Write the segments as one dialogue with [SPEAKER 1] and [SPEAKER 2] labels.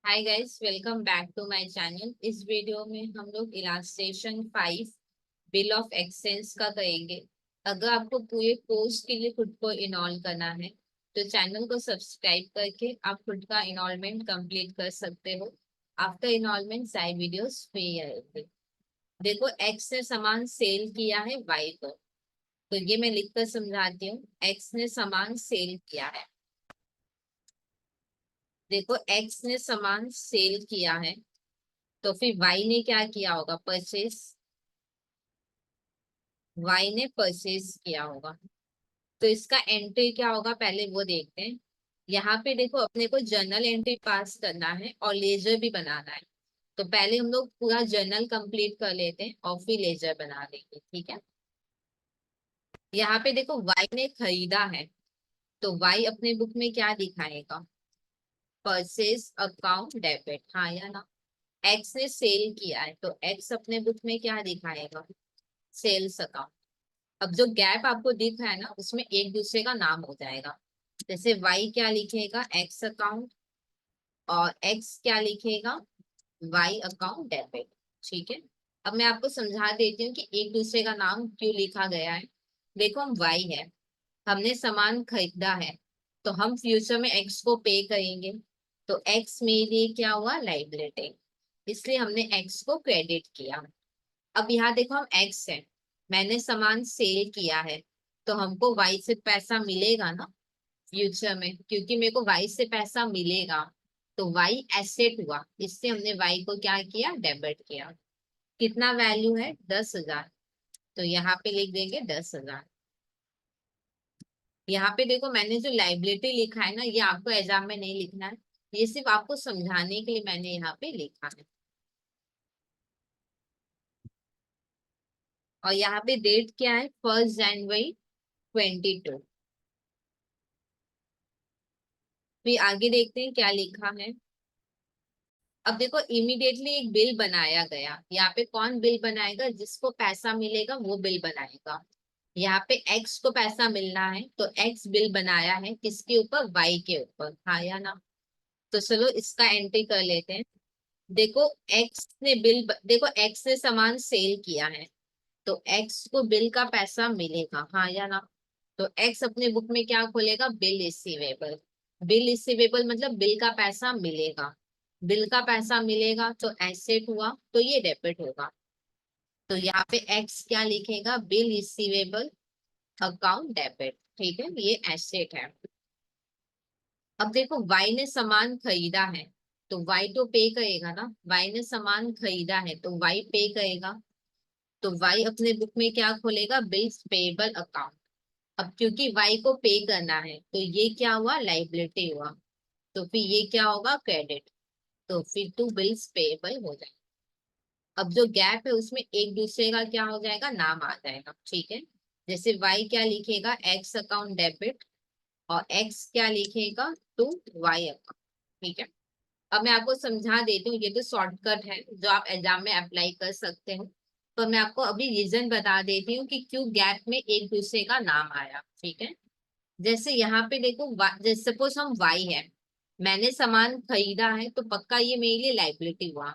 [SPEAKER 1] Hi guys, welcome back to my channel. इस video में हम लोग इलास्ट्रेशन 5 बिल ऑफ एक्सचेंज का करेंगे। अगर आपको पूरे कोर्स के लिए खुद को इनॉल करना है तो चैनल को सब्सक्राइब करके आप खुद का इनॉलमेंट कंप्लीट कर सकते हो। आफ्टर इनॉलमेंट साइड वीडियोस फ्री रहेंगे। देखो, एक्स ने सामान सेल किया है वाई को, तो ये मैं लिखकर समझाती हूँ। एक्स ने सामान सेल किया है। देखो, एक्स ने सामान सेल किया है तो फिर वाई ने क्या किया होगा? परचेस। वाई ने परचेस किया होगा, तो इसका एंट्री क्या होगा पहले वो देखते हैं। यहाँ पे देखो, अपने को जर्नल एंट्री पास करना है और लेजर भी बनाना है। तो पहले हम लोग पूरा जर्नल कंप्लीट कर लेते हैं और फिर लेजर बना देंगे, ठीक है। यहाँ पे देखो, वाई ने खरीदा है तो वाई अपने बुक में क्या दिखाएगा? परचेस अकाउंट डेबिट, हाँ या ना। एक्स ने सेल किया है तो एक्स अपने बुक में क्या दिखाएगा? Sales account. अब जो गैप आपको दिख रहा है ना, उसमें एक दूसरे का नाम हो जाएगा। जैसे वाई क्या लिखेगा? X account. और एक्स क्या लिखेगा? Y account debit. ठीक है। अब मैं आपको समझा देती हूँ कि एक दूसरे का नाम क्यों लिखा गया है। देखो, हम वाई है, हमने सामान खरीदा है, तो हम फ्यूचर में एक्स को पे करेंगे। तो एक्स मेरे लिए क्या हुआ? लाइबिलिटी। इसलिए हमने एक्स को क्रेडिट किया। अब यहाँ देखो, हम एक्स है, मैंने सामान सेल किया है, तो हमको वाई से पैसा मिलेगा ना फ्यूचर में, क्योंकि मेरे को वाई से पैसा मिलेगा। तो वाई एसेट हुआ, इससे हमने वाई को क्या किया? डेबिट किया। कितना वैल्यू है? 10,000। तो यहाँ पे लिख देंगे 10,000। यहाँ पे देखो, मैंने जो लाइबिलिटी लिखा है ना, ये आपको एग्जाम में नहीं लिखना है, ये सिर्फ आपको समझाने के लिए मैंने यहाँ पे लिखा है। और यहाँ पे डेट क्या है? 1 जनवरी 22। फिर आगे देखते हैं क्या लिखा है। अब देखो, इमीडिएटली एक बिल बनाया गया। यहाँ पे कौन बिल बनाएगा? जिसको पैसा मिलेगा वो बिल बनाएगा। यहाँ पे एक्स को पैसा मिलना है तो एक्स बिल बनाया है, किसके ऊपर? वाई के ऊपर, हाँ या ना। तो चलो इसका एंट्री कर लेते हैं। देखो, देखो, एक्स ने सामान सेल किया है तो एक्स को बिल का पैसा मिलेगा, हाँ या ना। तो एक्स अपने बुक में क्या खोलेगा? Bill receivable. बिल रिसीवेबल मतलब बिल का पैसा मिलेगा। बिल का पैसा मिलेगा तो एसेट हुआ, तो ये डेबिट होगा। तो यहाँ पे एक्स क्या लिखेगा? Bill receivable account debit. ठीक है, ये एसेट है। अब देखो, वाई ने सामान खरीदा है तो वाई तो पे करेगा ना। वाई ने सामान खरीदा है तो वाई पे करेगा। तो वाई अपने बुक में क्या खोलेगा? Bills payable account. अब क्योंकि वाई को पे करना है तो ये क्या हुआ? लाइबिलिटी हुआ। तो फिर ये क्या होगा? क्रेडिट। तो फिर टू बिल्स पेएबल हो जाएगा। अब जो गैप है उसमें एक दूसरे का क्या हो जाएगा? नाम आ जाएगा, ठीक है। जैसे वाई क्या लिखेगा? X account debit. और एक्स क्या लिखेगा? To Y account. ठीक है। अब मैं आपको समझा देती हूँ, ये तो शॉर्टकट है जो आप एग्जाम में अप्लाई कर सकते हो। तो मैं आपको अभी रीजन बता देती हूँ कि क्यों गैप में एक दूसरे का नाम आया, ठीक है। जैसे यहाँ पे देखो, जैसे सपोज हम वाई है, मैंने सामान खरीदा है तो पक्का ये मेरे लिए लाइबिलिटी हुआ।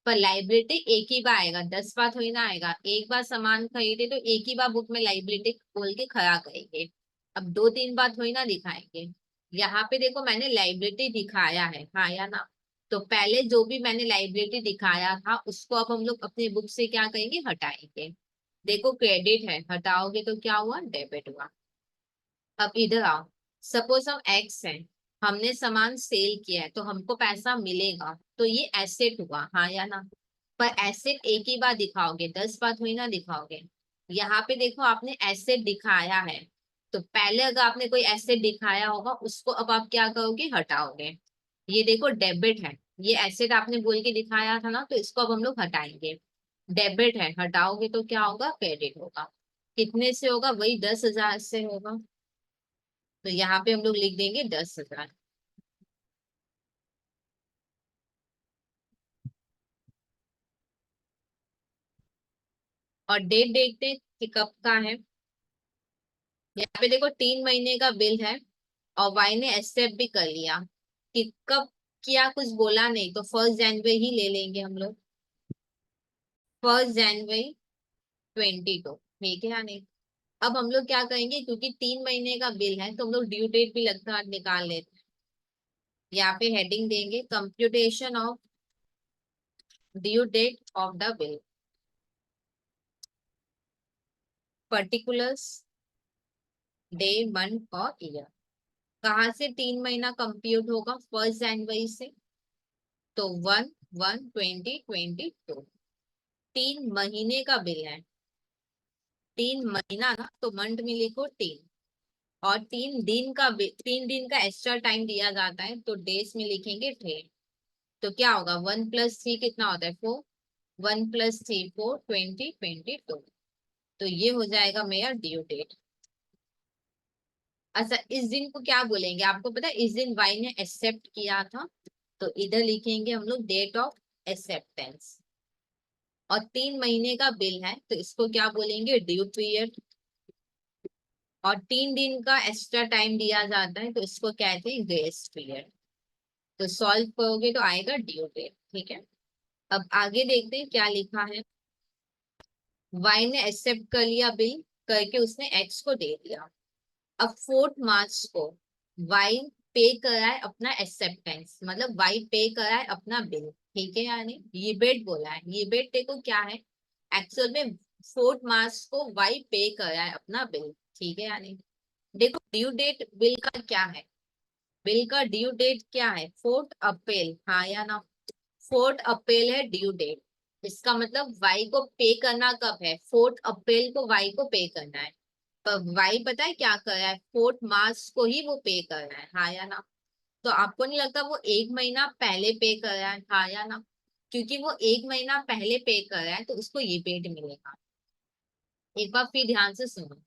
[SPEAKER 1] पर लाइबिलिटी एक ही बार आएगा, 10 बार थोड़ी ना आएगा। एक बार सामान खरीदे तो एक ही बार बुक में लाइबिलिटी खोल के खड़ा करेंगे। अब 2-3 बार थोड़ी ना दिखाएंगे। यहाँ पे देखो, मैंने लाइबिलिटी दिखाया है, हाँ या ना। तो पहले जो भी मैंने लाइबिलिटी दिखाया था उसको अब हम लोग अपनी बुक से क्या करेंगे? हटाएंगे। देखो, क्रेडिट है, हटाओगे तो क्या हुआ? डेबिट हुआ। अब इधर आओ। सपोज हम एक्स हैं, हमने सामान सेल किया है तो हमको पैसा मिलेगा, तो ये एसेट हुआ, हाँ या ना। पर एसेट एक ही बार दिखाओगे, 10 बार थोड़ी ना दिखाओगे। यहाँ पे देखो, आपने एसेट दिखाया है, तो पहले अगर आपने कोई एसेट दिखाया होगा उसको अब आप क्या करोगे? हटाओगे। ये देखो, डेबिट है, ये एसेट आपने बोल के दिखाया था ना, तो इसको अब हम लोग हटाएंगे। डेबिट है, हटाओगे तो क्या होगा? क्रेडिट होगा। कितने से होगा? वही 10,000 से होगा। तो यहाँ पे हम लोग लिख देंगे 10,000। और डेट देखते हैं कि कब का है। यहाँ पे देखो, 3 महीने का बिल है और वाई ने एक्सेप्ट भी कर लिया। कि कब? किया, कुछ बोला नहीं, तो 1 जनवरी ही ले लेंगे हम लोग। 1 जनवरी 22, ठीक है या नहीं। अब हम लोग क्या करेंगे, क्योंकि 3 महीने का बिल है तो हम लोग ड्यू डेट भी लगता निकाल लेते हैं। यहाँ पे हेडिंग देंगे computation of due date of the bill, particulars, day, month और ईयर। कहाँ से 3 महीना कंप्यूट होगा, 1 जनवरी से, तो 1/1/2022। 3 महीने का बिल है, 3 महीना ना, तो मंथ में लिखो 3। और 3 दिन का 3 दिन का एक्स्ट्रा टाइम दिया जाता है, तो डेज में लिखेंगे 3। तो क्या होगा, 1+3 कितना होता है, 4। 1+3 4, 2022। तो ये हो जाएगा मेरा ड्यू डेट। अच्छा, इस दिन को क्या बोलेंगे, आपको पता है, इस दिन वाई ने एक्सेप्ट किया था, तो इधर लिखेंगे हम लोग डेट ऑफ एक्सेप्टेंस। और 3 महीने का बिल है, तो इसको क्या बोलेंगे, ड्यू पीरियड। और 3 दिन का एक्स्ट्रा टाइम दिया जाता है, तो इसको कहते हैं ग्रेस पीरियड। तो सॉल्व करोगे तो आएगा ड्यू डेट, ठीक है। अब आगे देखते हैं क्या लिखा है। वाई ने एक्सेप्ट कर लिया बिल, करके उसने एक्स को दे दिया। अब 4 मार्च को वाई पे करा है अपना एक्सेप्टेंस, मतलब वाई पे करा है अपना बिल, ठीक है। यानी ये बेट बोला है, ये बेट देखो क्या है, एक्चुअल में 4 मार्च को वाई पे करा है अपना बिल, ठीक है। यानी देखो ड्यू डेट बिल का क्या है, बिल का ड्यू डेट क्या है, 4 अप्रैल, हाँ या ना। 4 अप्रैल है ड्यू डेट। इसका मतलब वाई को पे करना कब है, 4 अप्रैल को वाई को पे करना है। पर वाई पता है क्या कर रहा है, 4 मार्च को ही वो पे कर रहा है, हाँ या ना। तो आपको नहीं लगता वो 1 महीना पहले पे कर रहा है, हाँ या ना। क्योंकि वो 1 महीना पहले पे कर रहा है, तो उसको ये पेड मिलेगा। एक बार फिर ध्यान से सुनो।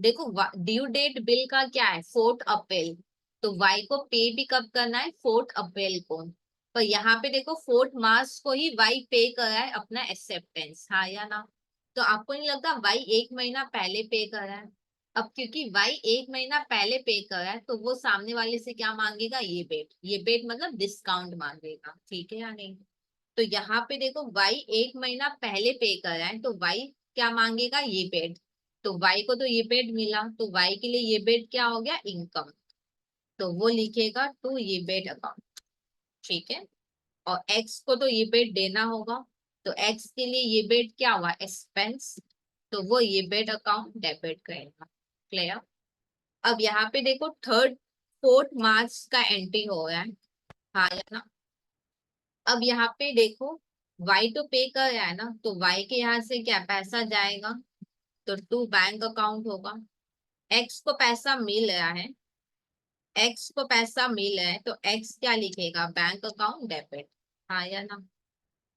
[SPEAKER 1] देखो ड्यू डेट बिल का क्या है, 4 अप्रैल। तो वाई को पे भी कब करना है, 4 अप्रैल को। पर यहाँ पे देखो 4 मार्च को ही वाई पे कर रहा है अपना एक्सेप्टेंस, हाँ या ना। तो आपको नहीं लगता वाई 1 महीना पहले पे कर रहा है। अब क्योंकि वाई 1 महीना पहले पे कर रहा है, तो वो सामने वाले से क्या मांगेगा, ये बेट मतलब डिस्काउंट मांगेगा, ठीक है या नहीं। तो यहाँ पे देखो वाई 1 महीना पहले पे कर रहा है, तो वाई क्या मांगेगा, ये बेट। तो वाई को तो ये बेट मिला, तो वाई के लिए ये बेट क्या हो गया, इनकम। तो वो लिखेगा टू ये बेट अकाउंट, ठीक है। और एक्स को तो ये बेट देना होगा, तो एक्स के लिए ये बेट क्या हुआ, एक्सपेंस। तो वो ये बेट अकाउंट डेबिट करेगा, क्लियर। अब यहाँ पे देखो 4 मार्च का एंट्री हो रहा है, हाँ या ना। अब यहाँ पे देखो वाई तो पे कर रहा है ना, तो वाई के यहाँ से क्या पैसा जाएगा, तो टू बैंक अकाउंट होगा। एक्स को पैसा मिल रहा है, एक्स को पैसा मिल रहा है, तो एक्स क्या लिखेगा, बैंक अकाउंट डेबिट, हाँ या ना।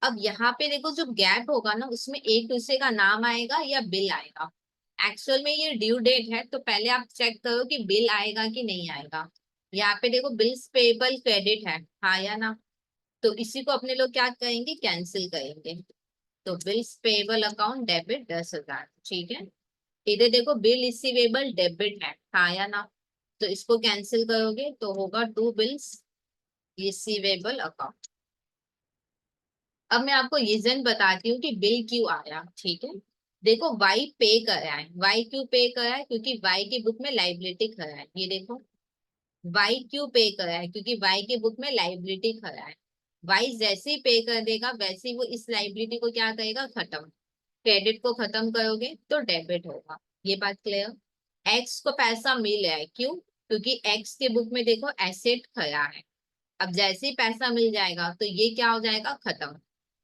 [SPEAKER 1] अब यहाँ पे देखो जो गैप होगा ना, उसमें एक दूसरे का नाम आएगा या बिल आएगा। एक्चुअल में ये ड्यू डेट है, तो पहले आप चेक करो कि बिल आएगा कि नहीं आएगा। यहाँ पे देखो बिल्स पेबल क्रेडिट है, हाँ या ना। तो इसी को अपने लोग क्या करेंगे, कैंसिल करेंगे। तो बिल्स पेबल अकाउंट डेबिट 10,000, ठीक है। इधर देखो बिल रिसीवेबल डेबिट है, हाँ या ना। तो इसको कैंसिल करोगे तो होगा टू बिल्स रिसीवेबल अकाउंट। अब मैं आपको रीजन बताती हूँ कि बिल क्यों आया, ठीक है। देखो वाई पे कर रहा है, वाई क्यों पे कर रहा है, क्योंकि वाई की बुक में लाइबिलिटी खड़ा है, ये देखो। वाई क्यों पे कर रहा है, क्योंकि वाई की बुक में लाइबिलिटी खड़ा है। वाई जैसे ही पे कर देगा, वैसे ही वो इस लाइबिलिटी को क्या करेगा, खत्म। क्रेडिट को खत्म करोगे तो डेबिट होगा, ये बात क्लियर। एक्स को पैसा मिल रहा है, क्यों, क्योंकि एक्स के बुक में देखो एसेट खड़ा है। अब जैसे ही पैसा मिल जाएगा, तो ये क्या हो जाएगा, खत्म।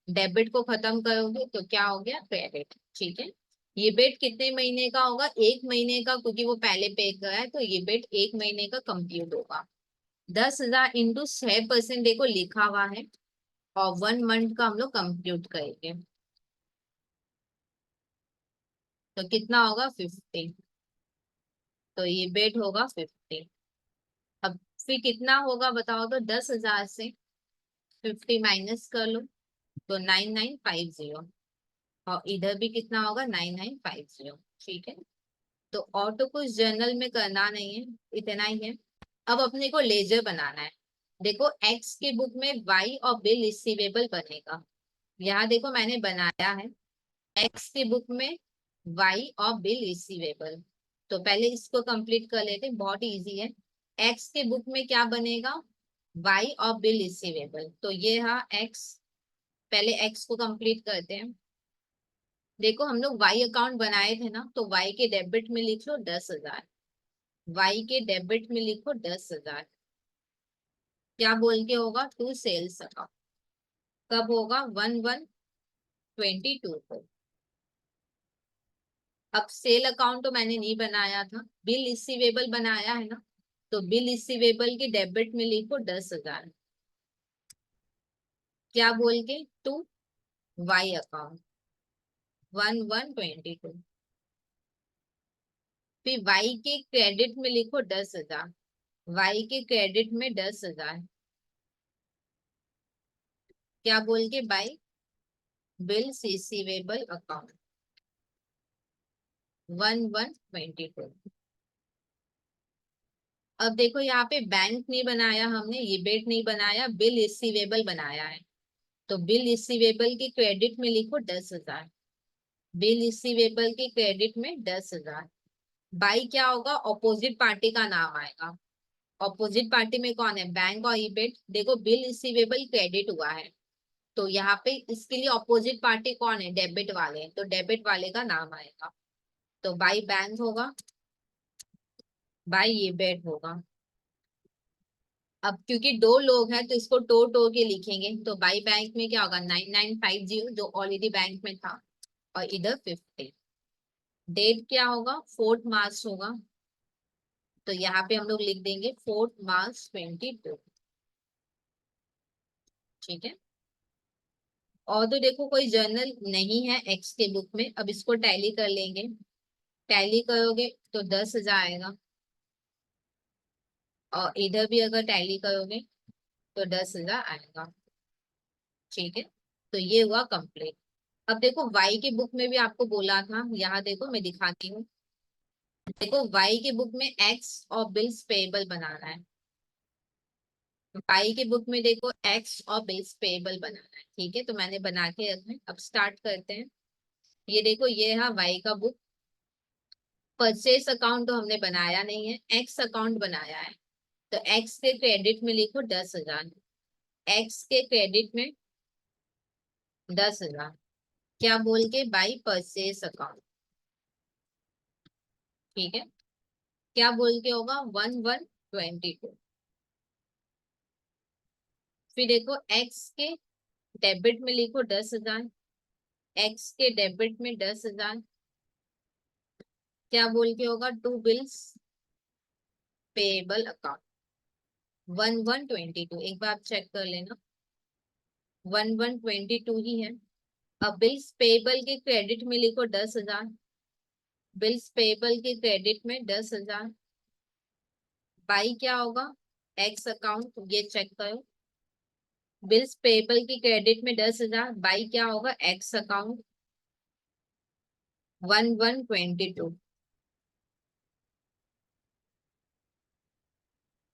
[SPEAKER 1] डेबिट को खत्म करोगे तो क्या हो गया, क्रेडिट, ठीक है। ये बेट कितने महीने का होगा, 1 महीने का, क्योंकि वो पहले पे कर रहा है, तो ये बेट 1 महीने का कंप्यूट होगा। 10,000 इंटू 6% देखो लिखा हुआ है, और 1 मंथ का हम लोग कंप्यूट करेंगे, तो कितना होगा, 50। तो ये बेट होगा 50। अब फिर कितना होगा बताओ, तो 10,000 से 50 माइनस कर लो, तो 9950। और इधर भी कितना होगा, 9950, ठीक है। तो और तो कुछ जर्नल में करना नहीं है, इतना ही है। अब अपने को लेजर बनाना है। देखो एक्स की बुक में वाई और बिल रिसीवेबल बनेगा। यहाँ देखो मैंने बनाया है एक्स की बुक में वाई और बिल रिसीवेबल। तो पहले इसको कंप्लीट कर लेते हैं, बहुत इजी है। एक्स के बुक में क्या बनेगा, वाई और बिल रिसीवेबल। तो ये है एक्स। पहले एक्स को कंप्लीट करते हैं। देखो हम लोग वाई अकाउंट बनाए थे ना, तो वाई के डेबिट में लिख लो 10,000। वाई के डेबिट में लिखो 10,000। क्या बोल के होगा, टू सेल्स अकाउंट। कब होगा, 11/22 को। अब सेल अकाउंट तो मैंने नहीं बनाया था, बिल रिसीवेबल बनाया है ना। तो बिल रिसीवेबल के डेबिट में लिखो 10,000। क्या बोल के, टू वाई अकाउंट 11/22। फिर वाई के क्रेडिट में लिखो 10,000। वाई के क्रेडिट में 10,000। क्या बोल के, बाई बिल रिसीवेबल अकाउंट 11/22। अब देखो यहाँ पे बैंक नहीं बनाया हमने, ये बेट नहीं बनाया, बिल रिसीवेबल बनाया है। तो बिल रिसीवेबल के क्रेडिट में लिखो 10,000। बिल रिसीवेबल के क्रेडिट में 10,000। बाई क्या होगा, ऑपोजिट पार्टी का नाम आएगा। ऑपोजिट पार्टी में कौन है, बैंक और ईबेट। देखो बिल रिसीवेबल क्रेडिट हुआ है, तो यहाँ पे इसके लिए ऑपोजिट पार्टी कौन है, डेबिट वाले, तो डेबिट वाले का नाम आएगा। तो बाई बैंक होगा, बाई ईबेट होगा। अब क्योंकि दो लोग हैं तो इसको टो टो के लिखेंगे। तो बाई बैंक में क्या होगा, 9950 जो ऑलरेडी बैंक में था, और इधर 50। डेट क्या होगा, 4 मार्च होगा। तो यहाँ पे हम लोग लिख देंगे 4 मार्च 22। ठीक है। और तो देखो कोई जर्नल नहीं है एक्स के बुक में। अब इसको टैली कर लेंगे। टैली करोगे तो 10,000 आएगा। और इधर भी अगर टैली करोगे तो 10,000 आएगा। ठीक है। तो ये हुआ कंप्लीट। अब देखो वाई की बुक में भी आपको बोला था, यहाँ देखो मैं दिखाती हूँ। देखो वाई की बुक में एक्स और बिल्स पेएबल बनाना है। वाई की बुक में देखो एक्स और बिल्स पेएबल बनाना है। ठीक है, तो मैंने बना के रखा है। अब स्टार्ट करते हैं। ये देखो ये है वाई का बुक। परचेस अकाउंट तो हमने बनाया नहीं है, एक्स अकाउंट बनाया है। तो एक्स के क्रेडिट में लिखो 10,000। एक्स के क्रेडिट में 10,000। क्या बोल के, बाई परचेस अकाउंट। ठीक है। क्या बोल के होगा, 11/22। फिर देखो एक्स के डेबिट में लिखो 10,000। एक्स के डेबिट में 10,000। क्या बोल के होगा, टू बिल्स पेएबल अकाउंट 11/22। एक बार चेक कर लेना, 11/22 ही है। अब बिल्स पेएबल के क्रेडिट में लिखो 10,000। बिल्स पेएबल के क्रेडिट में 10,000। बाई क्या होगा, एक्स अकाउंट, ये चेक करो। बिल्स पेएबल की क्रेडिट में 10,000, बाई क्या होगा, एक्स अकाउंट 11/22।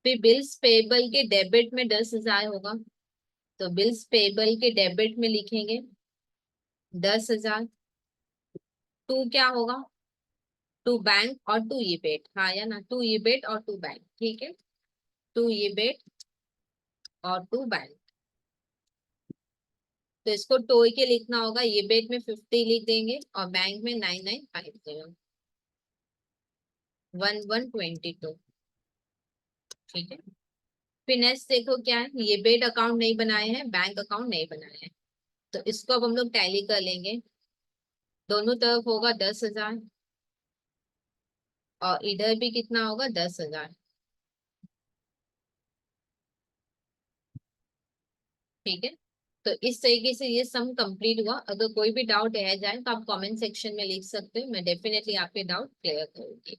[SPEAKER 1] फिर बिल्स पेएबल के डेबिट में 10,000 होगा। तो बिल्स पेएबल के डेबिट में लिखेंगे 10,000। टू क्या होगा, टू बैंक और टू ईबेट, हाँ या ना, टू ईबेट और टू बैंक। ठीक है, टू ईबेट और टू बैंक। तो इसको टोई के लिखना होगा, ईबेट में 50 लिख देंगे और बैंक में 9950। 11/22। ठीक है। फिर नेक्स्ट देखो क्या है, ये बेट अकाउंट नहीं बनाए हैं, बैंक अकाउंट नहीं बनाए हैं। तो इसको अब हम लोग टैली कर लेंगे। दोनों तरफ होगा 10,000 और इधर भी कितना होगा, 10,000। ठीक है। तो इस तरीके से ये सम कंप्लीट हुआ। अगर कोई भी डाउट रह जाए तो आप कमेंट सेक्शन में लिख सकते हो, मैं डेफिनेटली आपके डाउट क्लियर करूंगी।